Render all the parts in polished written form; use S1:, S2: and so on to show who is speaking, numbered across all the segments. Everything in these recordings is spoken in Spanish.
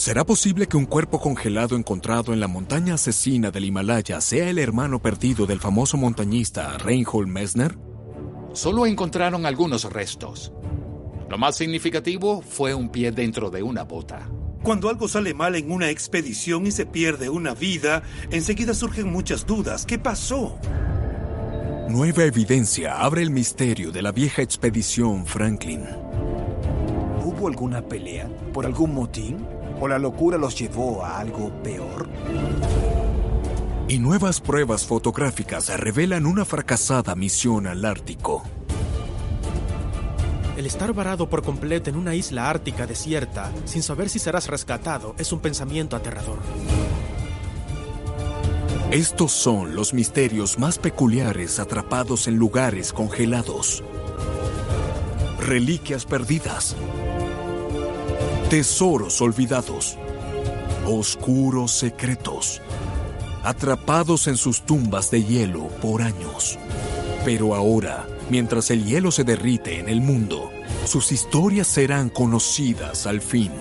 S1: ¿Será posible que un cuerpo congelado encontrado en la montaña asesina del Himalaya sea el hermano perdido del famoso montañista Reinhold Messner?
S2: Solo encontraron algunos restos. Lo más significativo fue un pie dentro de una bota.
S3: Cuando algo sale mal en una expedición y se pierde una vida, enseguida surgen muchas dudas. ¿Qué pasó?
S1: Nueva evidencia abre el misterio de la vieja expedición Franklin.
S4: ¿Hubo alguna pelea? ¿Por algún motín? ¿O la locura los llevó a algo peor?
S1: Y nuevas pruebas fotográficas revelan una fracasada misión al Ártico.
S5: El estar varado por completo en una isla ártica desierta, sin saber si serás rescatado, es un pensamiento aterrador.
S1: Estos son los misterios más peculiares atrapados en lugares congelados. Reliquias perdidas. Tesoros olvidados. Oscuros secretos. Atrapados en sus tumbas de hielo por años. Pero ahora, mientras el hielo se derrite en el mundo, sus historias serán conocidas al fin.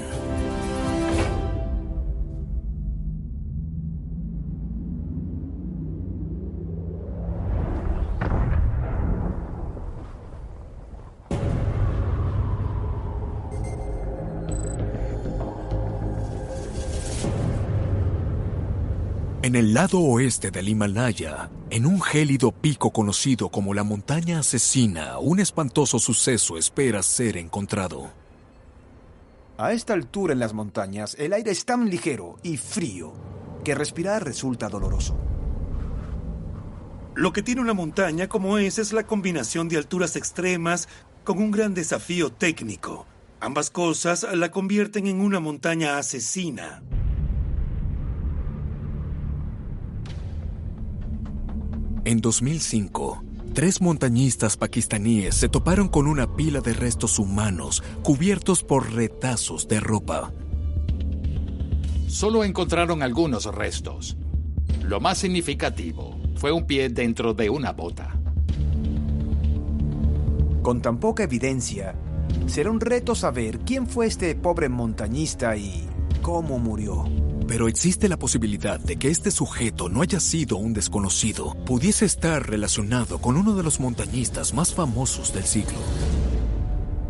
S1: En el lado oeste del Himalaya, en un gélido pico conocido como la montaña asesina, un espantoso suceso espera ser encontrado.
S4: A esta altura en las montañas, el aire es tan ligero y frío que respirar resulta doloroso.
S3: Lo que tiene una montaña como esa es la combinación de alturas extremas con un gran desafío técnico. Ambas cosas la convierten en una montaña asesina.
S1: En 2005, 3 montañistas pakistaníes se toparon con una pila de restos humanos cubiertos por retazos de ropa.
S2: Solo encontraron algunos restos. Lo más significativo fue un pie dentro de una bota.
S4: Con tan poca evidencia, será un reto saber quién fue este pobre montañista y cómo murió.
S1: Pero existe la posibilidad de que este sujeto no haya sido un desconocido. Pudiese estar relacionado con uno de los montañistas más famosos del siglo.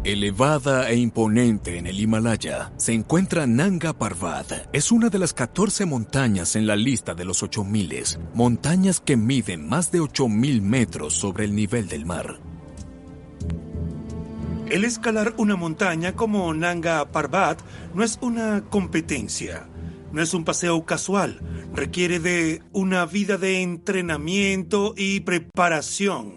S1: Elevada e imponente en el Himalaya, se encuentra Nanga Parbat. Es una de las 14 montañas en la lista de los 8000, montañas que miden más de 8000 metros sobre el nivel del mar.
S3: El escalar una montaña como Nanga Parbat no es una competencia. No es un paseo casual, requiere de una vida de entrenamiento y preparación.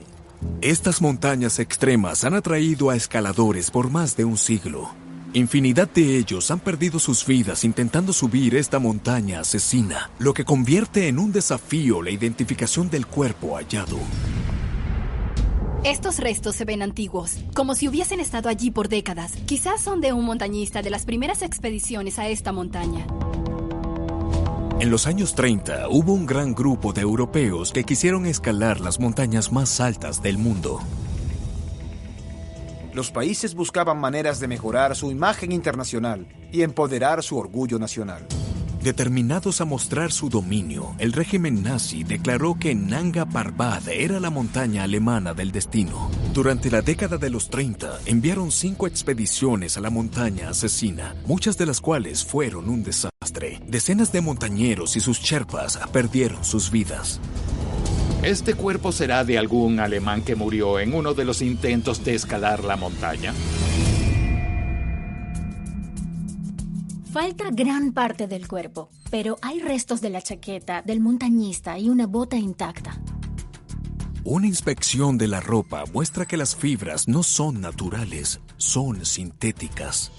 S1: Estas montañas extremas han atraído a escaladores por más de un siglo. Infinidad de ellos han perdido sus vidas intentando subir esta montaña asesina, lo que convierte en un desafío la identificación del cuerpo hallado.
S6: Estos restos se ven antiguos, como si hubiesen estado allí por décadas. Quizás son de un montañista de las primeras expediciones a esta montaña.
S1: En los años 30 hubo un gran grupo de europeos que quisieron escalar las montañas más altas del mundo.
S4: Los países buscaban maneras de mejorar su imagen internacional y empoderar su orgullo nacional.
S1: Determinados a mostrar su dominio, el régimen nazi declaró que Nanga Parbat era la montaña alemana del destino. Durante la década de los 30, enviaron 5 expediciones a la montaña asesina, muchas de las cuales fueron un desastre. Decenas de montañeros y sus sherpas perdieron sus vidas.
S2: ¿Este cuerpo será de algún alemán que murió en uno de los intentos de escalar la montaña?
S7: Falta gran parte del cuerpo, pero hay restos de la chaqueta del montañista y una bota intacta.
S1: Una inspección de la ropa muestra que las fibras no son naturales, son sintéticas.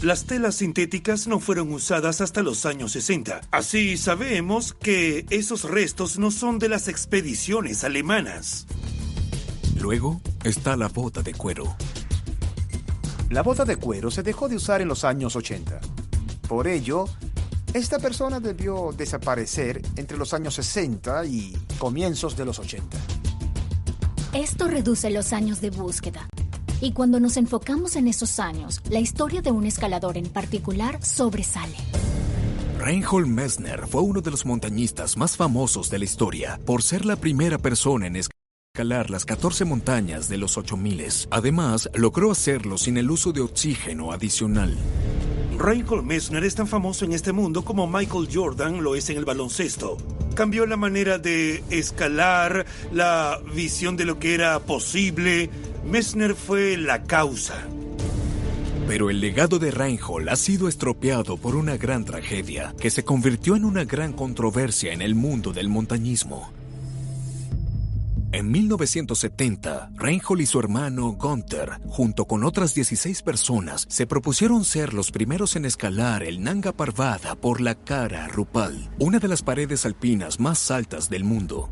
S3: Las telas sintéticas no fueron usadas hasta los años 60. Así sabemos que esos restos no son de las expediciones alemanas.
S1: Luego está la bota de cuero.
S4: La bota de cuero se dejó de usar en los años 80. Por ello, esta persona debió desaparecer entre los años 60 y comienzos de los 80.
S7: Esto reduce los años de búsqueda. Y cuando nos enfocamos en esos años, la historia de un escalador en particular sobresale.
S1: Reinhold Messner fue uno de los montañistas más famosos de la historia por ser la primera persona en escalar las 14 montañas de los 8000. Además, logró hacerlo sin el uso de oxígeno adicional.
S3: Reinhold Messner es tan famoso en este mundo como Michael Jordan lo es en el baloncesto. Cambió la manera de escalar, la visión de lo que era posible. Messner fue la causa.
S1: Pero el legado de Reinhold ha sido estropeado por una gran tragedia que se convirtió en una gran controversia en el mundo del montañismo. En 1970, Reinhold y su hermano Gunther, junto con otras 16 personas, se propusieron ser los primeros en escalar el Nanga Parbat por la Kara Rupal, una de las paredes alpinas más altas del mundo.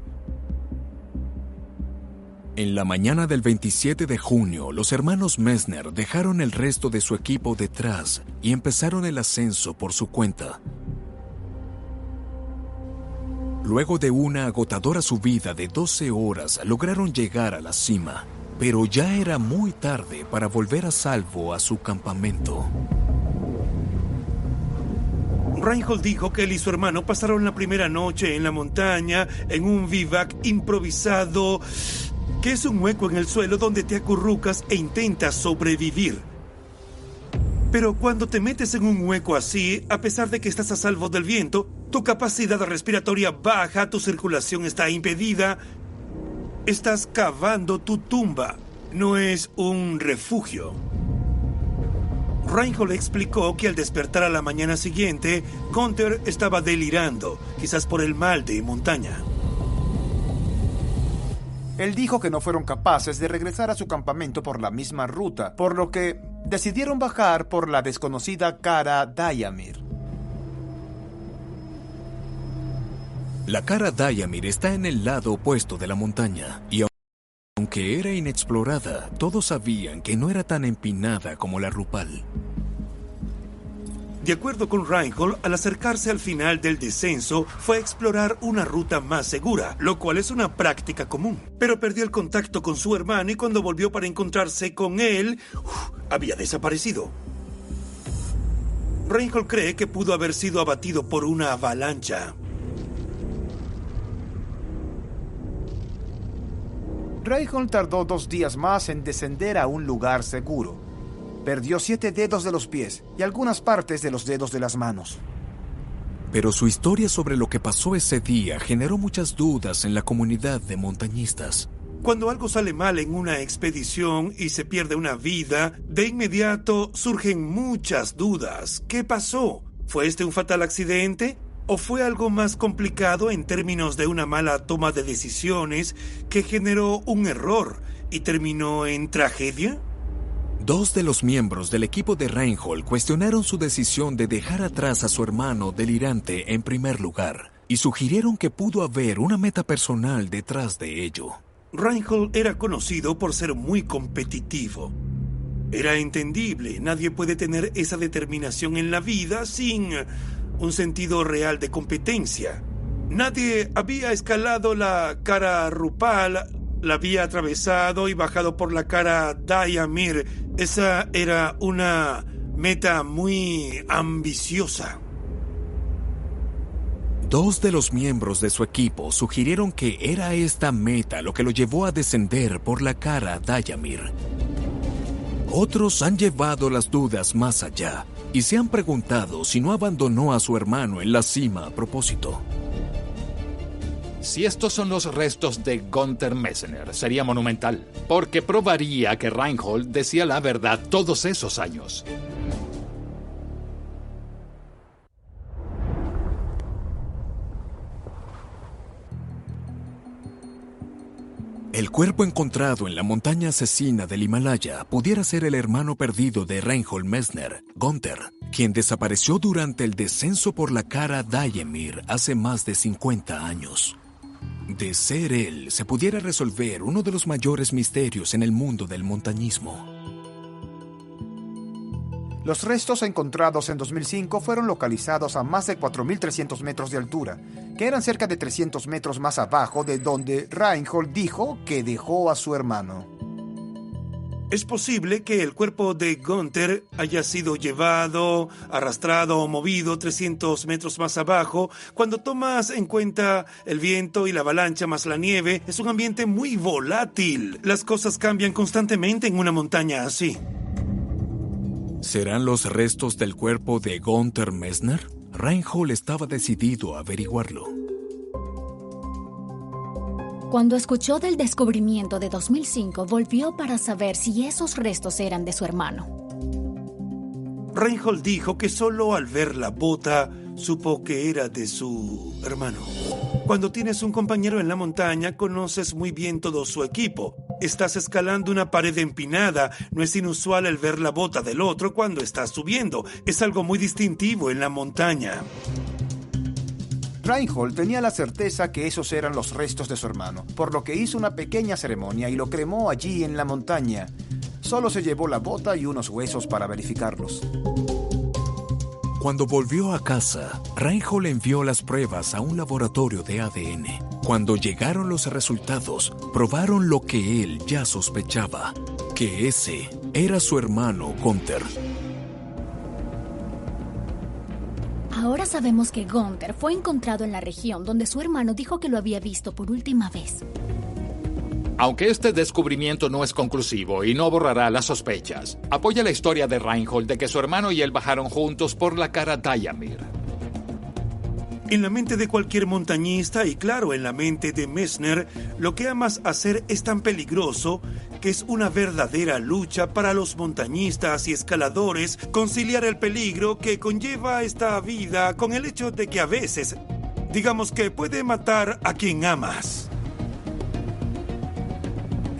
S1: En la mañana del 27 de junio, los hermanos Messner dejaron el resto de su equipo detrás y empezaron el ascenso por su cuenta. Luego de una agotadora subida de 12 horas, lograron llegar a la cima, pero ya era muy tarde para volver a salvo a su campamento.
S3: Reinhold dijo que él y su hermano pasaron la primera noche en la montaña en un vivac improvisado, que es un hueco en el suelo donde te acurrucas e intentas sobrevivir. Pero cuando te metes en un hueco así, a pesar de que estás a salvo del viento, tu capacidad respiratoria baja, tu circulación está impedida, estás cavando tu tumba. No es un refugio. Reinhold explicó que al despertar a la mañana siguiente, Gunther estaba delirando, quizás por el mal de montaña.
S4: Él dijo que no fueron capaces de regresar a su campamento por la misma ruta, por lo que decidieron bajar por la desconocida Kara Dayamir.
S1: La Kara Dayamir está en el lado opuesto de la montaña, y aunque era inexplorada, todos sabían que no era tan empinada como la Rupal.
S3: De acuerdo con Reinhold, al acercarse al final del descenso, fue a explorar una ruta más segura, lo cual es una práctica común. Pero perdió el contacto con su hermano y cuando volvió para encontrarse con él, había desaparecido. Reinhold cree que pudo haber sido abatido por una avalancha.
S4: Reinhold tardó 2 días más en descender a un lugar seguro. Perdió 7 dedos de los pies y algunas partes de los dedos de las manos.
S1: Pero su historia sobre lo que pasó ese día generó muchas dudas en la comunidad de montañistas.
S3: Cuando algo sale mal en una expedición y se pierde una vida, de inmediato surgen muchas dudas. ¿Qué pasó? ¿Fue este un fatal accidente? ¿O fue algo más complicado en términos de una mala toma de decisiones que generó un error y terminó en tragedia?
S1: 2 de los miembros del equipo de Reinhold cuestionaron su decisión de dejar atrás a su hermano delirante en primer lugar y sugirieron que pudo haber una meta personal detrás de ello.
S3: Reinhold era conocido por ser muy competitivo. Era entendible, nadie puede tener esa determinación en la vida sin un sentido real de competencia. Nadie había escalado la Kara Rupal, la había atravesado y bajado por la Kara Dayamir. Esa era una meta muy ambiciosa.
S1: 2 de los miembros de su equipo sugirieron que era esta meta lo que lo llevó a descender por la Kara Dayamir. Otros han llevado las dudas más allá y se han preguntado si no abandonó a su hermano en la cima a propósito.
S2: Si estos son los restos de Gunther Messner, sería monumental, porque probaría que Reinhold decía la verdad todos esos años.
S1: El cuerpo encontrado en la montaña asesina del Himalaya pudiera ser el hermano perdido de Reinhold Messner, Gunther, quien desapareció durante el descenso por la Kara Dayamir hace más de 50 años. De ser él, se pudiera resolver uno de los mayores misterios en el mundo del montañismo.
S4: Los restos encontrados en 2005 fueron localizados a más de 4.300 metros de altura, que eran cerca de 300 metros más abajo de donde Reinhold dijo que dejó a su hermano.
S3: Es posible que el cuerpo de Gunther haya sido llevado, arrastrado o movido 300 metros más abajo. Cuando tomas en cuenta el viento y la avalancha más la nieve, es un ambiente muy volátil. Las cosas cambian constantemente en una montaña así.
S1: ¿Serán los restos del cuerpo de Gunther Messner? Reinhold estaba decidido a averiguarlo.
S7: Cuando escuchó del descubrimiento de 2005, volvió para saber si esos restos eran de su hermano.
S3: Reinhold dijo que solo al ver la bota supo que era de su hermano. Cuando tienes un compañero en la montaña, conoces muy bien todo su equipo. Estás escalando una pared empinada. No es inusual el ver la bota del otro cuando estás subiendo. Es algo muy distintivo en la montaña.
S4: Reinhold tenía la certeza que esos eran los restos de su hermano, por lo que hizo una pequeña ceremonia y lo cremó allí en la montaña. Solo se llevó la bota y unos huesos para verificarlos.
S1: Cuando volvió a casa, Reinhold envió las pruebas a un laboratorio de ADN. Cuando llegaron los resultados, probaron lo que él ya sospechaba, que ese era su hermano Gunther.
S7: Ahora sabemos que Gunther fue encontrado en la región donde su hermano dijo que lo había visto por última vez.
S2: Aunque este descubrimiento no es conclusivo y no borrará las sospechas, apoya la historia de Reinhold de que su hermano y él bajaron juntos por la cara Dayamir.
S3: En la mente de cualquier montañista y claro, en la mente de Messner, lo que amas hacer es tan peligroso que es una verdadera lucha para los montañistas y escaladores conciliar el peligro que conlleva esta vida con el hecho de que a veces, digamos que puede matar a quien amas.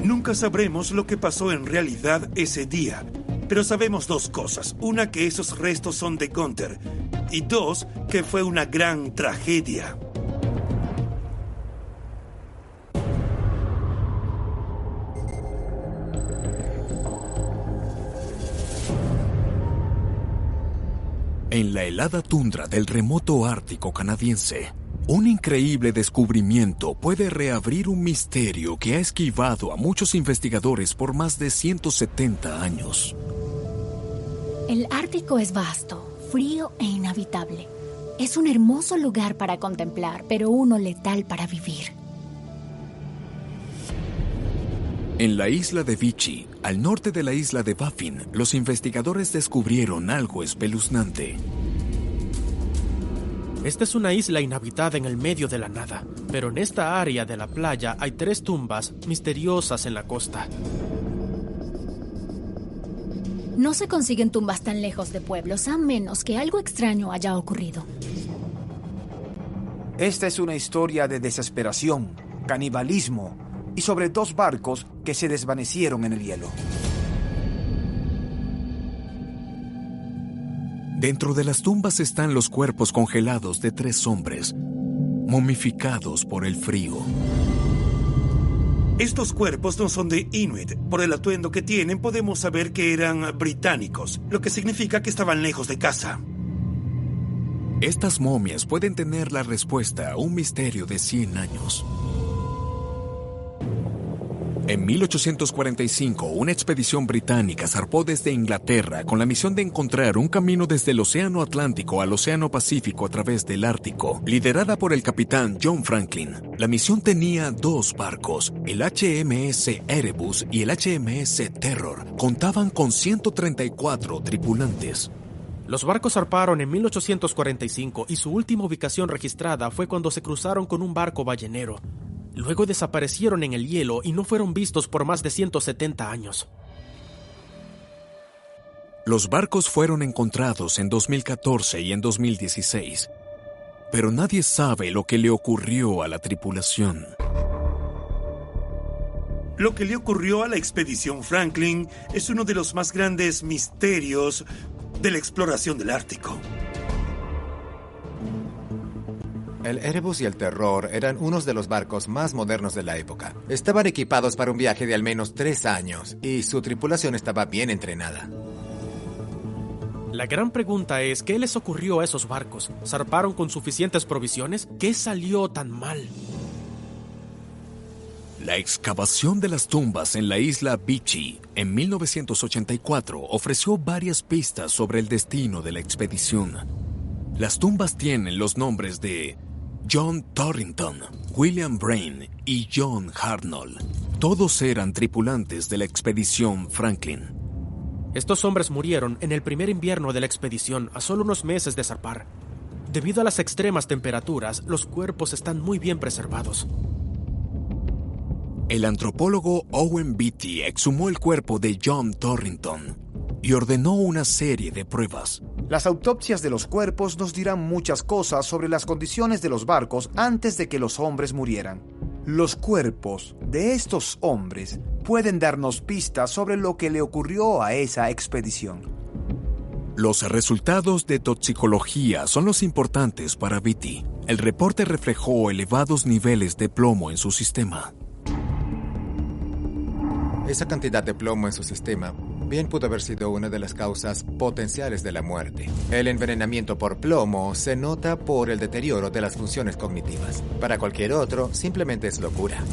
S3: Nunca sabremos lo que pasó en realidad ese día, pero sabemos dos cosas. Una, que esos restos son de Gunther, y dos, que fue una gran tragedia.
S1: En la helada tundra del remoto Ártico canadiense, un increíble descubrimiento puede reabrir un misterio que ha esquivado a muchos investigadores por más de 170 años.
S7: El Ártico es vasto, frío e inhabitable. Es un hermoso lugar para contemplar, pero uno letal para vivir.
S1: En la isla de Vichy, al norte de la isla de Baffin, los investigadores descubrieron algo espeluznante.
S5: Esta es una isla inhabitada en el medio de la nada, pero en esta área de la playa hay 3 tumbas misteriosas en la costa.
S7: No se consiguen tumbas tan lejos de pueblos, a menos que algo extraño haya ocurrido.
S4: Esta es una historia de desesperación, canibalismo y sobre 2 barcos que se desvanecieron en el hielo.
S1: Dentro de las tumbas están los cuerpos congelados de 3 hombres, momificados por el frío.
S3: Estos cuerpos no son de Inuit. Por el atuendo que tienen podemos saber que eran británicos, lo que significa que estaban lejos de casa.
S1: Estas momias pueden tener la respuesta a un misterio de 100 años. En 1845, una expedición británica zarpó desde Inglaterra con la misión de encontrar un camino desde el Océano Atlántico al Océano Pacífico a través del Ártico, liderada por el capitán John Franklin. La misión tenía 2 barcos, el HMS Erebus y el HMS Terror. Contaban con 134 tripulantes.
S5: Los barcos zarparon en 1845 y su última ubicación registrada fue cuando se cruzaron con un barco ballenero. Luego desaparecieron en el hielo y no fueron vistos por más de 170 años.
S1: Los barcos fueron encontrados en 2014 y en 2016, pero nadie sabe lo que le ocurrió a la tripulación.
S3: Lo que le ocurrió a la expedición Franklin es uno de los más grandes misterios de la exploración del Ártico.
S8: El Erebus y el Terror eran unos de los barcos más modernos de la época. Estaban equipados para un viaje de al menos 3 años y su tripulación estaba bien entrenada.
S5: La gran pregunta es, ¿qué les ocurrió a esos barcos? ¿Zarparon con suficientes provisiones? ¿Qué salió tan mal?
S1: La excavación de las tumbas en la isla Beechey en 1984 ofreció varias pistas sobre el destino de la expedición. Las tumbas tienen los nombres de John Torrington, William Brain y John Hartnoll. Todos eran tripulantes de la expedición Franklin.
S5: Estos hombres murieron en el primer invierno de la expedición, a solo unos meses de zarpar. Debido a las extremas temperaturas, los cuerpos están muy bien preservados.
S1: El antropólogo Owen Beatty exhumó el cuerpo de John Torrington y ordenó una serie de pruebas.
S4: Las autopsias de los cuerpos nos dirán muchas cosas sobre las condiciones de los barcos antes de que los hombres murieran. Los cuerpos de estos hombres pueden darnos pistas sobre lo que le ocurrió a esa expedición.
S1: Los resultados de toxicología son los importantes para Beatty. El reporte reflejó elevados niveles de plomo en su sistema.
S8: Esa cantidad de plomo en su sistema bien pudo haber sido una de las causas potenciales de la muerte. El envenenamiento por plomo se nota por el deterioro de las funciones cognitivas. Para cualquier otro, simplemente es locura.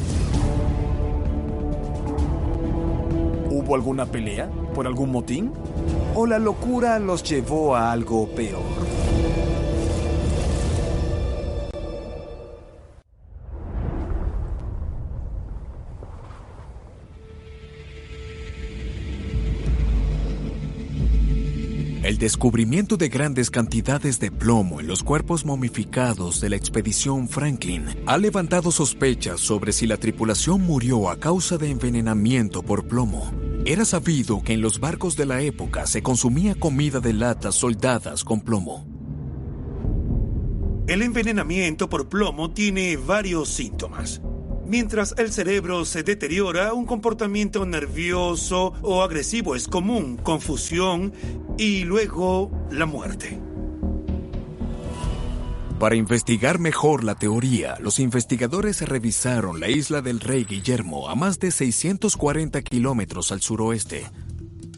S4: ¿Hubo alguna pelea? ¿Por algún motín? ¿O la locura los llevó a algo peor?
S1: El descubrimiento de grandes cantidades de plomo en los cuerpos momificados de la expedición Franklin ha levantado sospechas sobre si la tripulación murió a causa de envenenamiento por plomo. Era sabido que en los barcos de la época se consumía comida de latas soldadas con plomo.
S3: El envenenamiento por plomo tiene varios síntomas. Mientras el cerebro se deteriora, un comportamiento nervioso o agresivo es común, confusión y luego la muerte.
S1: Para investigar mejor la teoría, los investigadores revisaron la isla del Rey Guillermo a más de 640 kilómetros al suroeste.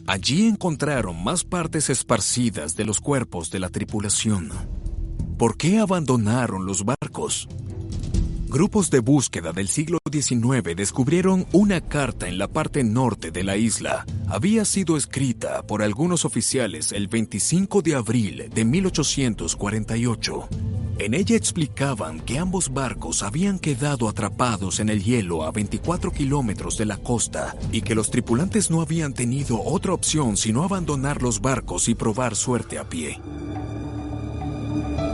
S1: Allí encontraron más partes esparcidas de los cuerpos de la tripulación. ¿Por qué abandonaron los barcos? Grupos de búsqueda del siglo XIX descubrieron una carta en la parte norte de la isla. Había sido escrita por algunos oficiales el 25 de abril de 1848. En ella explicaban que ambos barcos habían quedado atrapados en el hielo a 24 kilómetros de la costa y que los tripulantes no habían tenido otra opción sino abandonar los barcos y probar suerte a pie.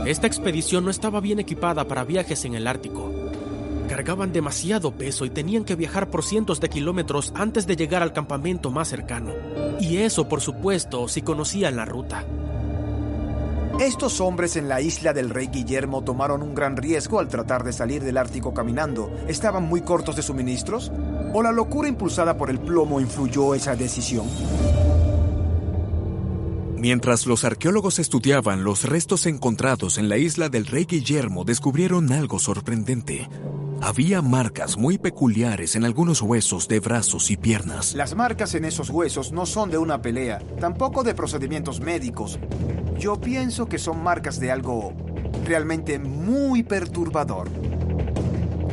S5: Esta expedición no estaba bien equipada para viajes en el Ártico. Cargaban demasiado peso y tenían que viajar por cientos de kilómetros antes de llegar al campamento más cercano. Y eso, por supuesto, si conocían la ruta.
S4: Estos hombres en la isla del Rey Guillermo tomaron un gran riesgo al tratar de salir del Ártico caminando. ¿Estaban muy cortos de suministros? ¿O la locura impulsada por el plomo influyó esa decisión?
S1: Mientras los arqueólogos estudiaban los restos encontrados en la isla del Rey Guillermo, descubrieron algo sorprendente. Había marcas muy peculiares en algunos huesos de brazos y piernas.
S4: Las marcas en esos huesos no son de una pelea, tampoco de procedimientos médicos. Yo pienso que son marcas de algo realmente muy perturbador.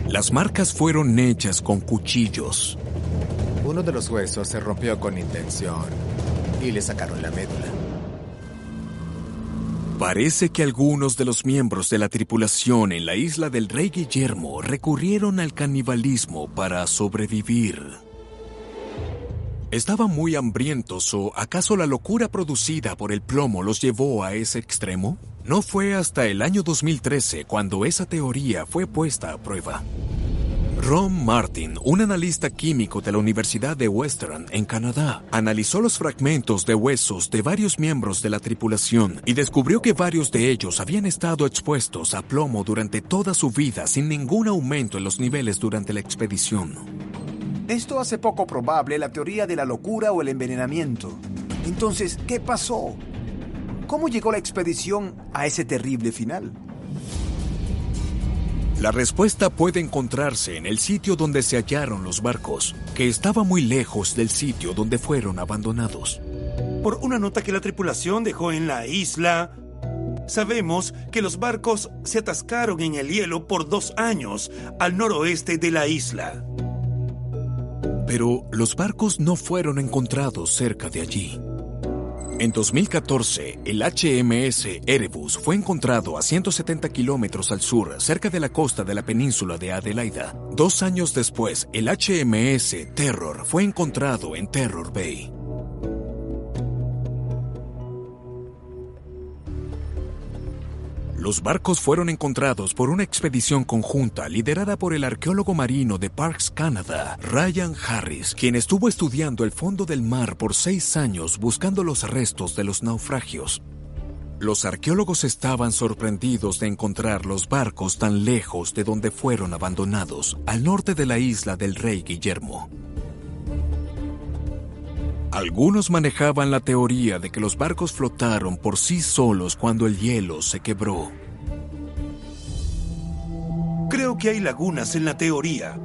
S1: Las marcas fueron hechas con cuchillos.
S8: Uno de los huesos se rompió con intención y le sacaron la médula.
S1: Parece que algunos de los miembros de la tripulación en la isla del Rey Guillermo recurrieron al canibalismo para sobrevivir. ¿Estaban muy hambrientos o acaso la locura producida por el plomo los llevó a ese extremo? No fue hasta el año 2013 cuando esa teoría fue puesta a prueba. Ron Martin, un analista químico de la Universidad de Western en Canadá, analizó los fragmentos de huesos de varios miembros de la tripulación y descubrió que varios de ellos habían estado expuestos a plomo durante toda su vida sin ningún aumento en los niveles durante la expedición.
S4: Esto hace poco probable la teoría de la locura o el envenenamiento. Entonces, ¿qué pasó? ¿Cómo llegó la expedición a ese terrible final?
S1: La respuesta puede encontrarse en el sitio donde se hallaron los barcos, que estaba muy lejos del sitio donde fueron abandonados.
S3: Por una nota que la tripulación dejó en la isla, sabemos que los barcos se atascaron en el hielo por 2 años al noroeste de la isla.
S1: Pero los barcos no fueron encontrados cerca de allí. En 2014, el HMS Erebus fue encontrado a 170 kilómetros al sur, cerca de la costa de la península de Adelaida. 2 años después, el HMS Terror fue encontrado en Terror Bay. Los barcos fueron encontrados por una expedición conjunta liderada por el arqueólogo marino de Parks Canada, Ryan Harris, quien estuvo estudiando el fondo del mar por 6 años buscando los restos de los naufragios. Los arqueólogos estaban sorprendidos de encontrar los barcos tan lejos de donde fueron abandonados, al norte de la isla del Rey Guillermo. Algunos manejaban la teoría de que los barcos flotaron por sí solos cuando el hielo se quebró.
S3: Creo que hay lagunas en la teoría.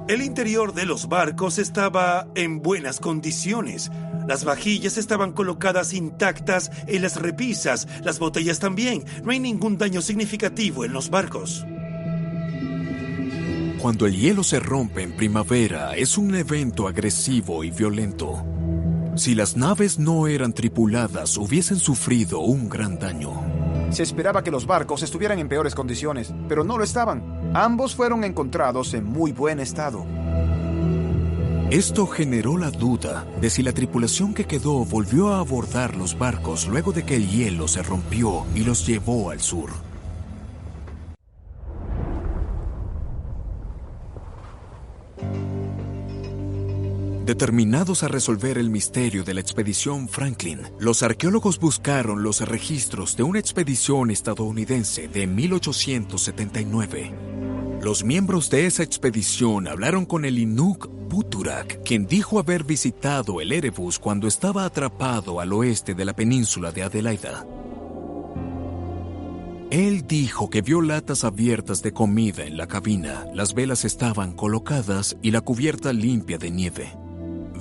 S3: El interior de los barcos estaba en buenas condiciones. Las vajillas estaban colocadas intactas en las repisas, las botellas también. No hay ningún daño significativo en los barcos.
S1: Cuando el hielo se rompe en primavera, es un evento agresivo y violento. Si las naves no eran tripuladas, hubiesen sufrido un gran daño.
S4: Se esperaba que los barcos estuvieran en peores condiciones, pero no lo estaban. Ambos fueron encontrados en muy buen estado.
S1: Esto generó la duda de si la tripulación que quedó volvió a abordar los barcos luego de que el hielo se rompió y los llevó al sur. Determinados a resolver el misterio de la expedición Franklin, los arqueólogos buscaron los registros de una expedición estadounidense de 1879. Los miembros de esa expedición hablaron con el Inuk Puturak, quien dijo haber visitado el Erebus cuando estaba atrapado al oeste de la península de Adelaida. Él dijo que vio latas abiertas de comida en la cabina, las velas estaban colocadas y la cubierta limpia de nieve.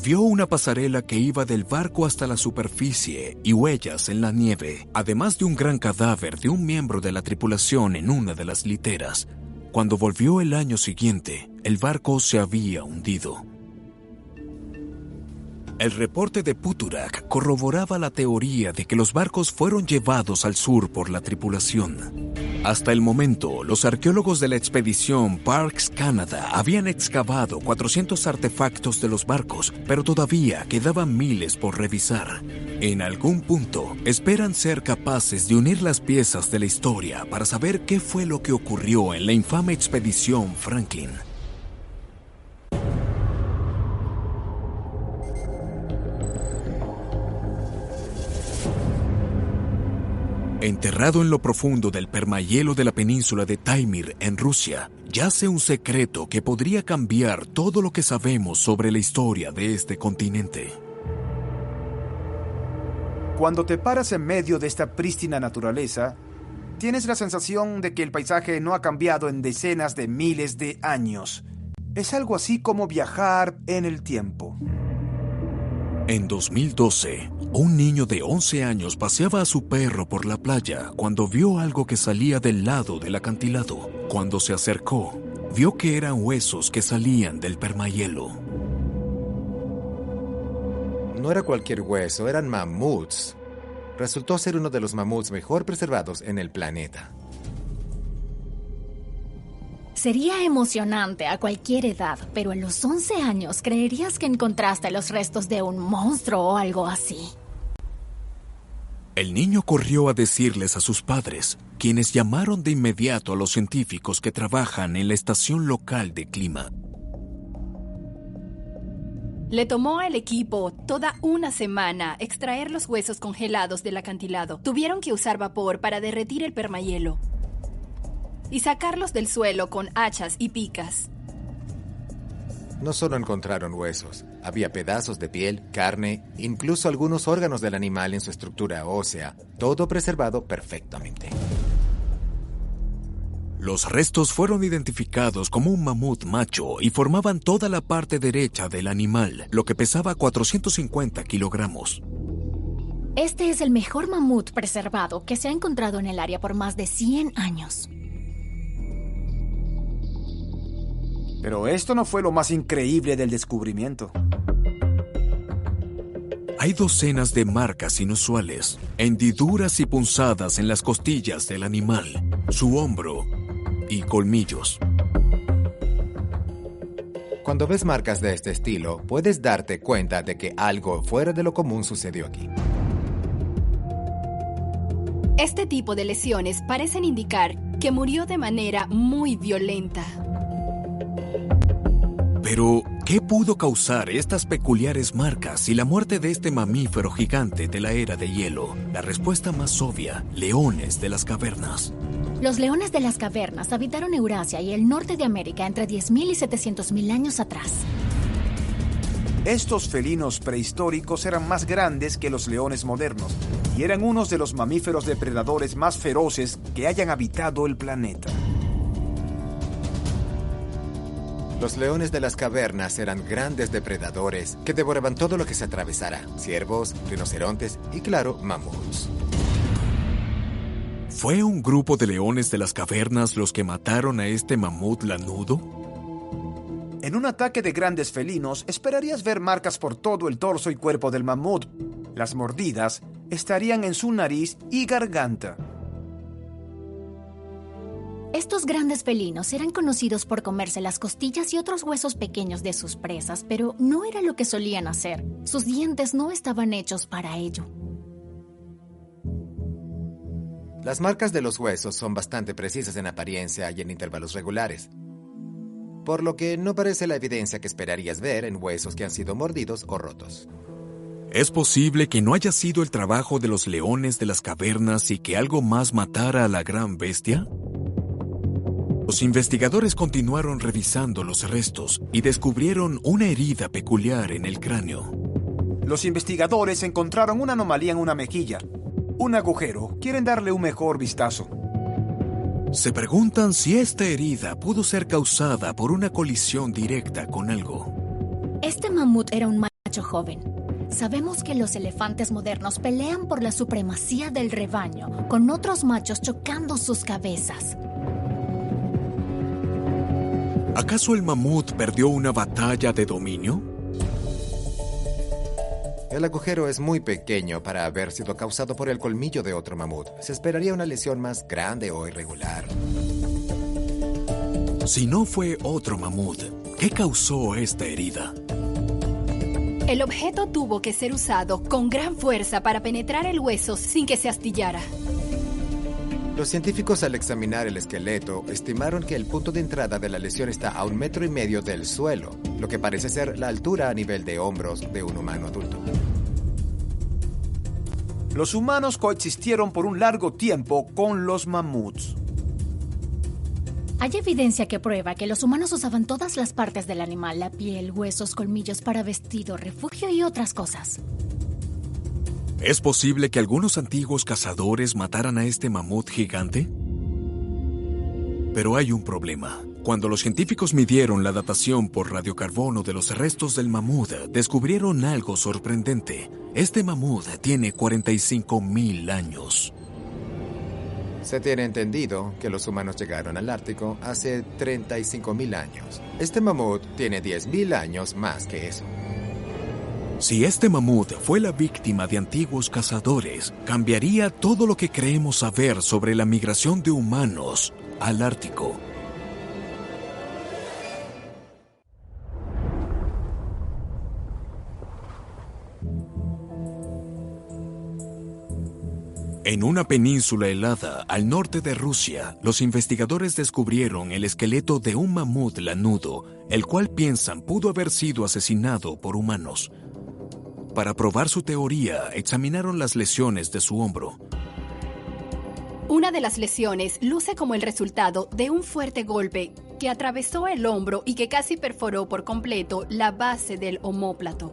S1: Vio una pasarela que iba del barco hasta la superficie y huellas en la nieve, además de un gran cadáver de un miembro de la tripulación en una de las literas. Cuando volvió el año siguiente, el barco se había hundido. El reporte de Puturak corroboraba la teoría de que los barcos fueron llevados al sur por la tripulación. Hasta el momento, los arqueólogos de la expedición Parks Canada habían excavado 400 artefactos de los barcos, pero todavía quedaban miles por revisar. En algún punto, esperan ser capaces de unir las piezas de la historia para saber qué fue lo que ocurrió en la infame expedición Franklin. Enterrado en lo profundo del permahielo de la península de Taimyr, en Rusia, yace un secreto que podría cambiar todo lo que sabemos sobre la historia de este continente.
S4: Cuando te paras en medio de esta prístina naturaleza, tienes la sensación de que el paisaje no ha cambiado en decenas de miles de años. Es algo así como viajar en el tiempo.
S1: En 2012, un niño de 11 años paseaba a su perro por la playa cuando vio algo que salía del lado del acantilado. Cuando se acercó, vio que eran huesos que salían del permahielo.
S8: No era cualquier hueso, eran mamuts. Resultó ser uno de los mamuts mejor preservados en el planeta.
S7: Sería emocionante a cualquier edad, pero en los 11 años creerías que encontraste los restos de un monstruo o algo así.
S1: El niño corrió a decirles a sus padres, quienes llamaron de inmediato a los científicos que trabajan en la estación local de clima.
S6: Le tomó al equipo toda una semana extraer los huesos congelados del acantilado. Tuvieron que usar vapor para derretir el permahielo y sacarlos del suelo con hachas y picas.
S8: No solo encontraron huesos, había pedazos de piel, carne, incluso algunos órganos del animal en su estructura ósea, todo preservado perfectamente.
S1: Los restos fueron identificados como un mamut macho y formaban toda la parte derecha del animal, lo que pesaba 450 kilogramos.
S7: Este es el mejor mamut preservado que se ha encontrado en el área por más de 100 años.
S4: Pero esto no fue lo más increíble del descubrimiento.
S1: Hay docenas de marcas inusuales, hendiduras y punzadas en las costillas del animal, su hombro y colmillos.
S8: Cuando ves marcas de este estilo, puedes darte cuenta de que algo fuera de lo común sucedió aquí.
S6: Este tipo de lesiones parecen indicar que murió de manera muy violenta.
S1: Pero, ¿qué pudo causar estas peculiares marcas y la muerte de este mamífero gigante de la era de hielo? La respuesta más obvia: leones de las cavernas.
S7: Los leones de las cavernas habitaron Eurasia y el norte de América entre 10.000 y 700.000 años atrás.
S4: Estos felinos prehistóricos eran más grandes que los leones modernos y eran unos de los mamíferos depredadores más feroces que hayan habitado el planeta.
S8: Los leones de las cavernas eran grandes depredadores que devoraban todo lo que se atravesara: ciervos, rinocerontes y, claro, mamuts.
S1: ¿Fue un grupo de leones de las cavernas los que mataron a este mamut lanudo?
S4: En un ataque de grandes felinos, esperarías ver marcas por todo el torso y cuerpo del mamut. Las mordidas estarían en su nariz y garganta.
S7: Estos grandes felinos eran conocidos por comerse las costillas y otros huesos pequeños de sus presas, pero no era lo que solían hacer. Sus dientes no estaban hechos para ello.
S8: Las marcas de los huesos son bastante precisas en apariencia y en intervalos regulares, por lo que no parece la evidencia que esperarías ver en huesos que han sido mordidos o rotos.
S1: ¿Es posible que no haya sido el trabajo de los leones de las cavernas y que algo más matara a la gran bestia? Los investigadores continuaron revisando los restos y descubrieron una herida peculiar en el cráneo.
S4: Los investigadores encontraron una anomalía en una mejilla, un agujero. Quieren darle un mejor vistazo.
S1: Se preguntan si esta herida pudo ser causada por una colisión directa con algo.
S7: Este mamut era un macho joven. Sabemos que los elefantes modernos pelean por la supremacía del rebaño, con otros machos chocando sus cabezas.
S1: ¿Acaso el mamut perdió una batalla de dominio?
S8: El agujero es muy pequeño para haber sido causado por el colmillo de otro mamut. Se esperaría una lesión más grande o irregular.
S1: Si no fue otro mamut, ¿qué causó esta herida?
S6: El objeto tuvo que ser usado con gran fuerza para penetrar el hueso sin que se astillara.
S8: Los científicos, al examinar el esqueleto, estimaron que el punto de entrada de la lesión está a 1,5 metros del suelo, lo que parece ser la altura a nivel de hombros de un humano adulto.
S4: Los humanos coexistieron por un largo tiempo con los mamuts.
S7: Hay evidencia que prueba que los humanos usaban todas las partes del animal: la piel, huesos, colmillos para vestido, refugio y otras cosas.
S1: ¿Es posible que algunos antiguos cazadores mataran a este mamut gigante? Pero hay un problema. Cuando los científicos midieron la datación por radiocarbono de los restos del mamut, descubrieron algo sorprendente. Este mamut tiene 45.000 años.
S8: Se tiene entendido que los humanos llegaron al Ártico hace 35.000 años. Este mamut tiene 10.000 años más que eso.
S1: Si este mamut fue la víctima de antiguos cazadores, cambiaría todo lo que creemos saber sobre la migración de humanos al Ártico. En una península helada al norte de Rusia, los investigadores descubrieron el esqueleto de un mamut lanudo, el cual piensan pudo haber sido asesinado por humanos. Para probar su teoría, examinaron las lesiones de su hombro.
S6: Una de las lesiones luce como el resultado de un fuerte golpe que atravesó el hombro y que casi perforó por completo la base del omóplato.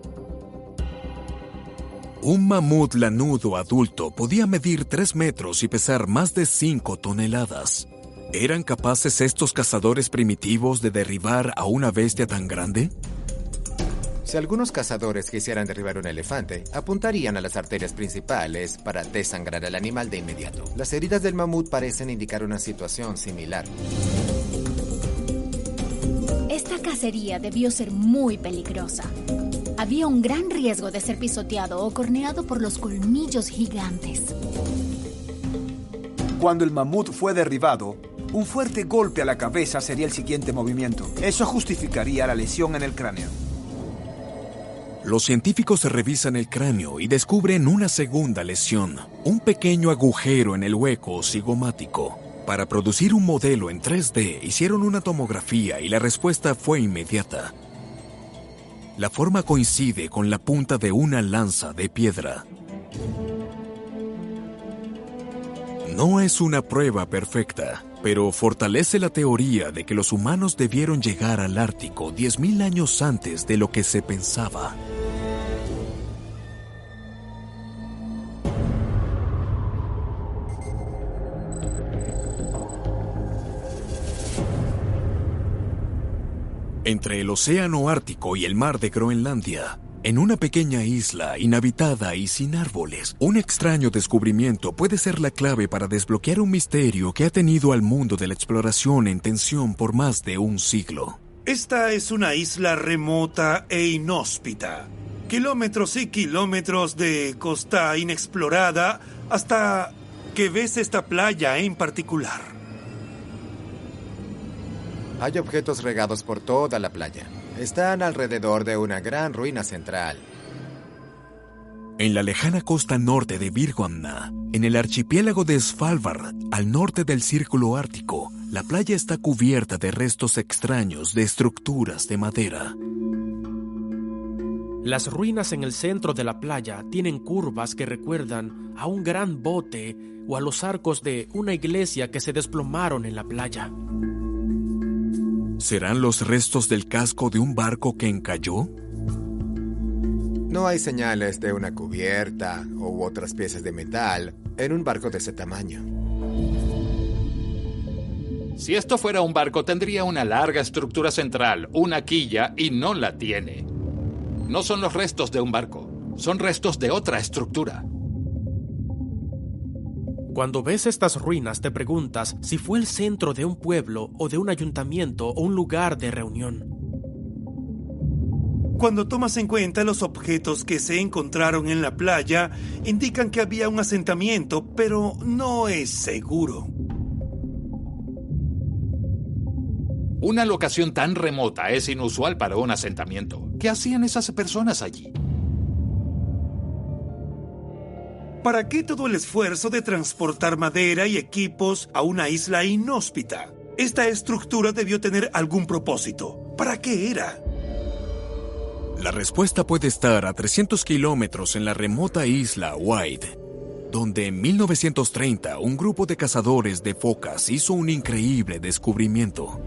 S1: Un mamut lanudo adulto podía medir 3 metros y pesar más de 5 toneladas. ¿Eran capaces estos cazadores primitivos de derribar a una bestia tan grande?
S8: Si algunos cazadores quisieran derribar un elefante, apuntarían a las arterias principales para desangrar al animal de inmediato. Las heridas del mamut parecen indicar una situación similar.
S7: Esta cacería debió ser muy peligrosa. Había un gran riesgo de ser pisoteado o corneado por los colmillos gigantes.
S4: Cuando el mamut fue derribado, un fuerte golpe a la cabeza sería el siguiente movimiento. Eso justificaría la lesión en el cráneo.
S1: Los científicos revisan el cráneo y descubren una segunda lesión, un pequeño agujero en el hueco cigomático. Para producir un modelo en 3D, hicieron una tomografía y la respuesta fue inmediata. La forma coincide con la punta de una lanza de piedra. No es una prueba perfecta, pero fortalece la teoría de que los humanos debieron llegar al Ártico 10.000 años antes de lo que se pensaba. Entre el océano Ártico y el mar de Groenlandia, en una pequeña isla inhabitada y sin árboles, un extraño descubrimiento puede ser la clave para desbloquear un misterio que ha tenido al mundo de la exploración en tensión por más de un siglo.
S3: Esta es una isla remota e inhóspita. Kilómetros y kilómetros de costa inexplorada hasta que ves esta playa en particular.
S8: Hay objetos regados por toda la playa. Están alrededor de una gran ruina central.
S1: En la lejana costa norte de Virgomna, en el archipiélago de Svalbard, al norte del Círculo Ártico, la playa está cubierta de restos extraños de estructuras de madera.
S5: Las ruinas en el centro de la playa tienen curvas que recuerdan a un gran bote o a los arcos de una iglesia que se desplomaron en la playa.
S1: ¿Serán los restos del casco de un barco que encalló?
S8: No hay señales de una cubierta u otras piezas de metal en un barco de ese tamaño.
S2: Si esto fuera un barco, tendría una larga estructura central, una quilla, y no la tiene. No son los restos de un barco, son restos de otra estructura.
S5: Cuando ves estas ruinas te preguntas si fue el centro de un pueblo o de un ayuntamiento o un lugar de reunión.
S3: Cuando tomas en cuenta los objetos que se encontraron en la playa, indican que había un asentamiento, pero no es seguro.
S2: Una locación tan remota es inusual para un asentamiento. ¿Qué hacían esas personas allí?
S3: ¿Para qué todo el esfuerzo de transportar madera y equipos a una isla inhóspita? Esta estructura debió tener algún propósito. ¿Para qué era?
S1: La respuesta puede estar a 300 kilómetros en la remota isla White, donde en 1930 un grupo de cazadores de focas hizo un increíble descubrimiento.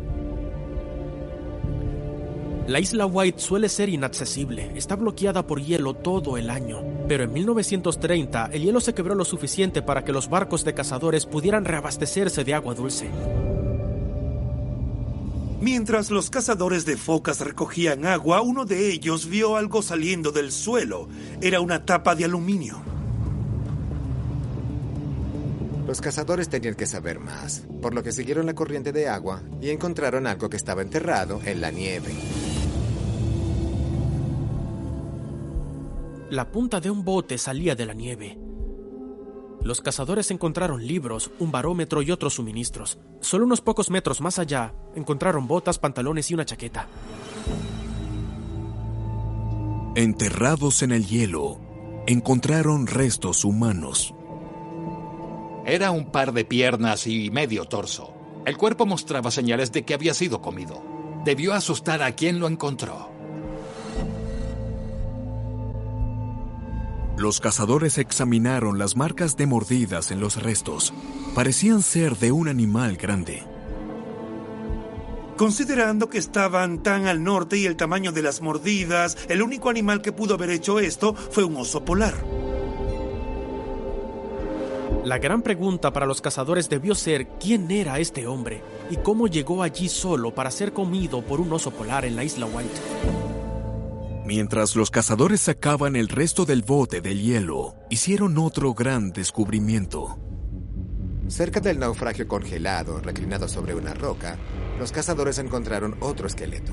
S5: La isla White suele ser inaccesible, está bloqueada por hielo todo el año. Pero en 1930 el hielo se quebró lo suficiente para que los barcos de cazadores pudieran reabastecerse de agua dulce.
S3: Mientras los cazadores de focas recogían agua, uno de ellos vio algo saliendo del suelo. Era una tapa de aluminio.
S8: Los cazadores tenían que saber más, por lo que siguieron la corriente de agua y encontraron algo que estaba enterrado en la nieve.
S5: La punta de un bote salía de la nieve. Los cazadores encontraron libros, un barómetro y otros suministros. Solo unos pocos metros más allá, encontraron botas, pantalones y una chaqueta.
S1: Enterrados en el hielo, encontraron restos humanos.
S2: Era un par de piernas y medio torso. El cuerpo mostraba señales de que había sido comido. Debió asustar a quien lo encontró.
S1: Los cazadores examinaron las marcas de mordidas en los restos. Parecían ser de un animal grande.
S3: Considerando que estaban tan al norte y el tamaño de las mordidas, el único animal que pudo haber hecho esto fue un oso polar.
S5: La gran pregunta para los cazadores debió ser quién era este hombre y cómo llegó allí solo para ser comido por un oso polar en la isla White.
S1: Mientras los cazadores sacaban el resto del bote del hielo, hicieron otro gran descubrimiento.
S8: Cerca del naufragio congelado, reclinado sobre una roca, los cazadores encontraron otro esqueleto.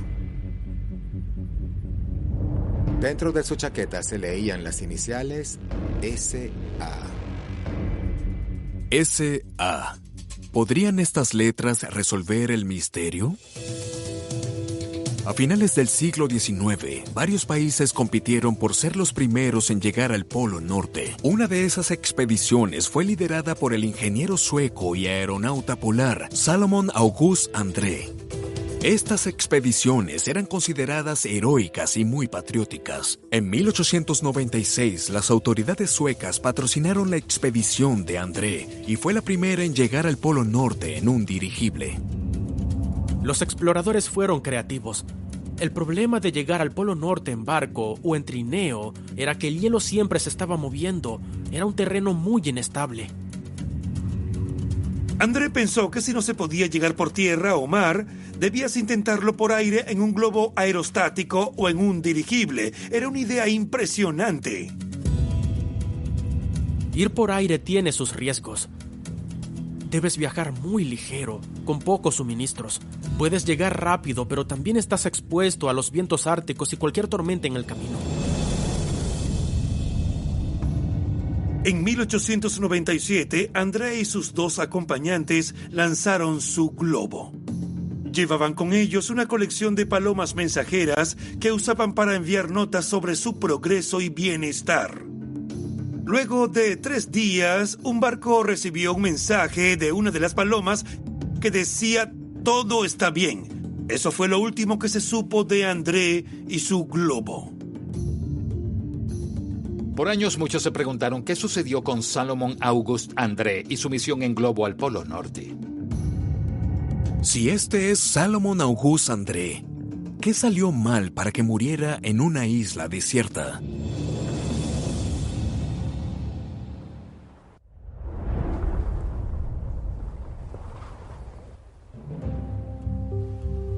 S8: Dentro de su chaqueta se leían las iniciales S.A.
S1: S.A. ¿Podrían estas letras resolver el misterio? A finales del siglo XIX, varios países compitieron por ser los primeros en llegar al Polo Norte. Una de esas expediciones fue liderada por el ingeniero sueco y aeronauta polar Salomon August André. Estas expediciones eran consideradas heroicas y muy patrióticas. En 1896, las autoridades suecas patrocinaron la expedición de André y fue la primera en llegar al Polo Norte en un dirigible.
S5: Los exploradores fueron creativos. El problema de llegar al Polo Norte en barco o en trineo era que el hielo siempre se estaba moviendo. Era un terreno muy inestable.
S3: André pensó que si no se podía llegar por tierra o mar, debías intentarlo por aire en un globo aerostático o en un dirigible. Era una idea impresionante.
S5: Ir por aire tiene sus riesgos. Debes viajar muy ligero, con pocos suministros. Puedes llegar rápido, pero también estás expuesto a los vientos árticos y cualquier tormenta en el camino.
S3: En 1897, André y sus 2 acompañantes lanzaron su globo. Llevaban con ellos una colección de palomas mensajeras que usaban para enviar notas sobre su progreso y bienestar. Luego de 3 días, un barco recibió un mensaje de una de las palomas que decía: "Todo está bien". Eso fue lo último que se supo de André y su globo.
S2: Por años muchos se preguntaron qué sucedió con Salomon August André y su misión en globo al Polo Norte.
S1: Si este es Salomon August André, ¿qué salió mal para que muriera en una isla desierta?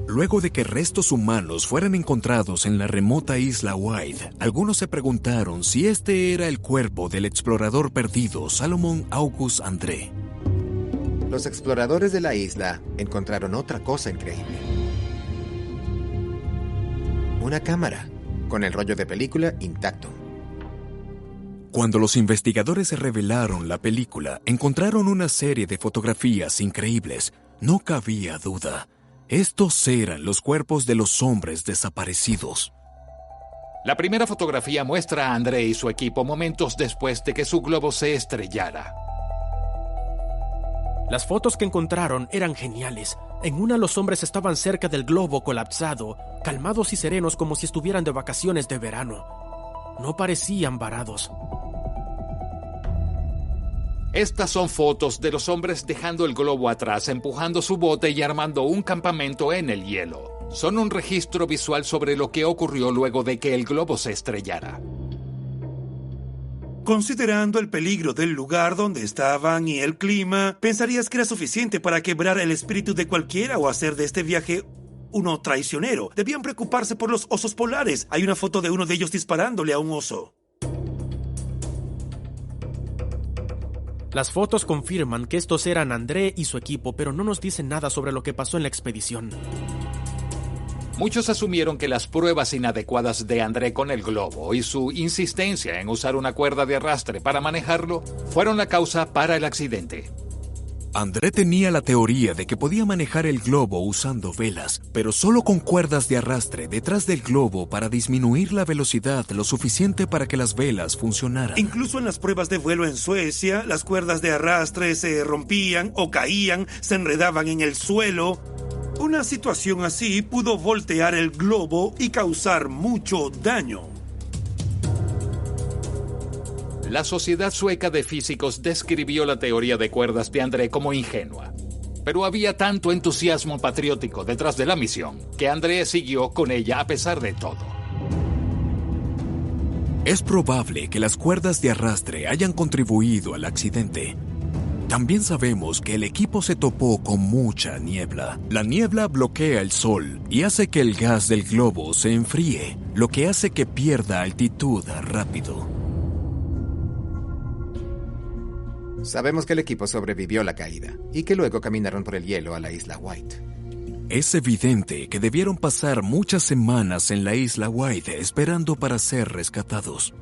S1: Luego de que restos humanos fueran encontrados en la remota isla White, algunos se preguntaron si este era el cuerpo del explorador perdido Salomon August André.
S8: Los exploradores de la isla encontraron otra cosa increíble. Una cámara, con el rollo de película intacto.
S1: Cuando los investigadores revelaron la película, encontraron una serie de fotografías increíbles. No cabía duda. Estos eran los cuerpos de los hombres desaparecidos.
S2: La primera fotografía muestra a André y su equipo momentos después de que su globo se estrellara.
S5: Las fotos que encontraron eran geniales. En una, los hombres estaban cerca del globo colapsado, calmados y serenos como si estuvieran de vacaciones de verano. No parecían varados.
S2: Estas son fotos de los hombres dejando el globo atrás, empujando su bote y armando un campamento en el hielo. Son un registro visual sobre lo que ocurrió luego de que el globo se estrellara.
S3: Considerando el peligro del lugar donde estaban y el clima, pensarías que era suficiente para quebrar el espíritu de cualquiera o hacer de este viaje uno traicionero. Debían preocuparse por los osos polares. Hay una foto de uno de ellos disparándole a un oso.
S5: Las fotos confirman que estos eran André y su equipo, pero no nos dicen nada sobre lo que pasó en la expedición.
S2: Muchos asumieron que las pruebas inadecuadas de André con el globo y su insistencia en usar una cuerda de arrastre para manejarlo fueron la causa para el accidente.
S1: André tenía la teoría de que podía manejar el globo usando velas, pero solo con cuerdas de arrastre detrás del globo para disminuir la velocidad lo suficiente para que las velas funcionaran.
S3: Incluso en las pruebas de vuelo en Suecia, las cuerdas de arrastre se rompían o caían, se enredaban en el suelo. Una situación así pudo voltear el globo y causar mucho daño.
S2: La Sociedad Sueca de Físicos describió la teoría de cuerdas de André como ingenua. Pero había tanto entusiasmo patriótico detrás de la misión que André siguió con ella a pesar de todo.
S1: Es probable que las cuerdas de arrastre hayan contribuido al accidente. También sabemos que el equipo se topó con mucha niebla. La niebla bloquea el sol y hace que el gas del globo se enfríe, lo que hace que pierda altitud rápido.
S8: Sabemos que el equipo sobrevivió la caída y que luego caminaron por el hielo a la isla White.
S1: Es evidente que debieron pasar muchas semanas en la isla White esperando para ser rescatados.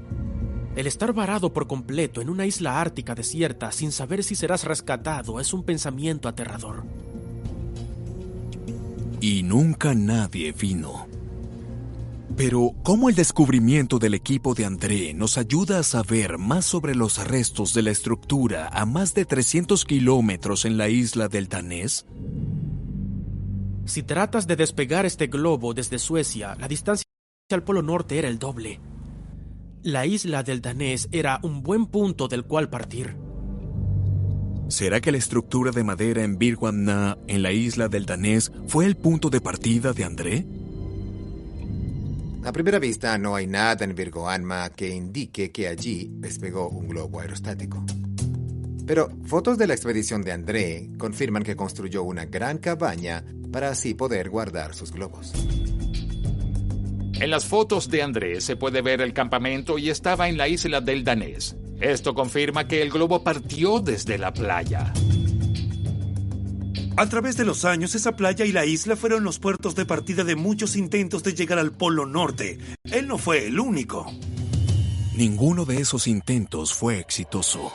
S5: El estar varado por completo en una isla ártica desierta sin saber si serás rescatado es un pensamiento aterrador.
S1: Y nunca nadie vino. Pero, ¿cómo el descubrimiento del equipo de André nos ayuda a saber más sobre los restos de la estructura a más de 300 kilómetros en la isla del Danés?
S5: Si tratas de despegar este globo desde Suecia, la distancia al Polo Norte era el doble. La isla del Danés era un buen punto del cual partir.
S1: ¿Será que la estructura de madera en Birwamna, en la isla del Danés, fue el punto de partida de André?
S8: A primera vista, no hay nada en Virgoanma que indique que allí despegó un globo aerostático. Pero fotos de la expedición de André confirman que construyó una gran cabaña para así poder guardar sus globos.
S2: En las fotos de André se puede ver el campamento y estaba en la isla del Danés. Esto confirma que el globo partió desde la playa.
S3: A través de los años, esa playa y la isla fueron los puertos de partida de muchos intentos de llegar al Polo Norte. Él no fue el único.
S1: Ninguno de esos intentos fue exitoso.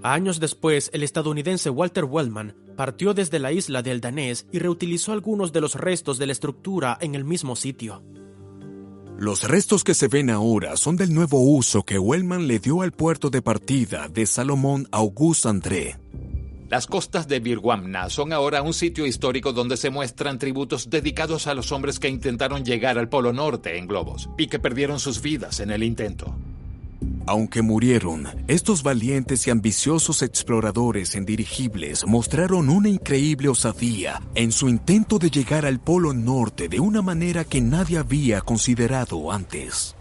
S5: Años después, el estadounidense Walter Wellman partió desde la isla del Danés y reutilizó algunos de los restos de la estructura en el mismo sitio.
S1: Los restos que se ven ahora son del nuevo uso que Wellman le dio al puerto de partida de Salomón Auguste André.
S2: Las costas de Birwamna son ahora un sitio histórico donde se muestran tributos dedicados a los hombres que intentaron llegar al Polo Norte en globos y que perdieron sus vidas en el intento.
S1: Aunque murieron, estos valientes y ambiciosos exploradores en dirigibles mostraron una increíble osadía en su intento de llegar al Polo Norte de una manera que nadie había considerado antes.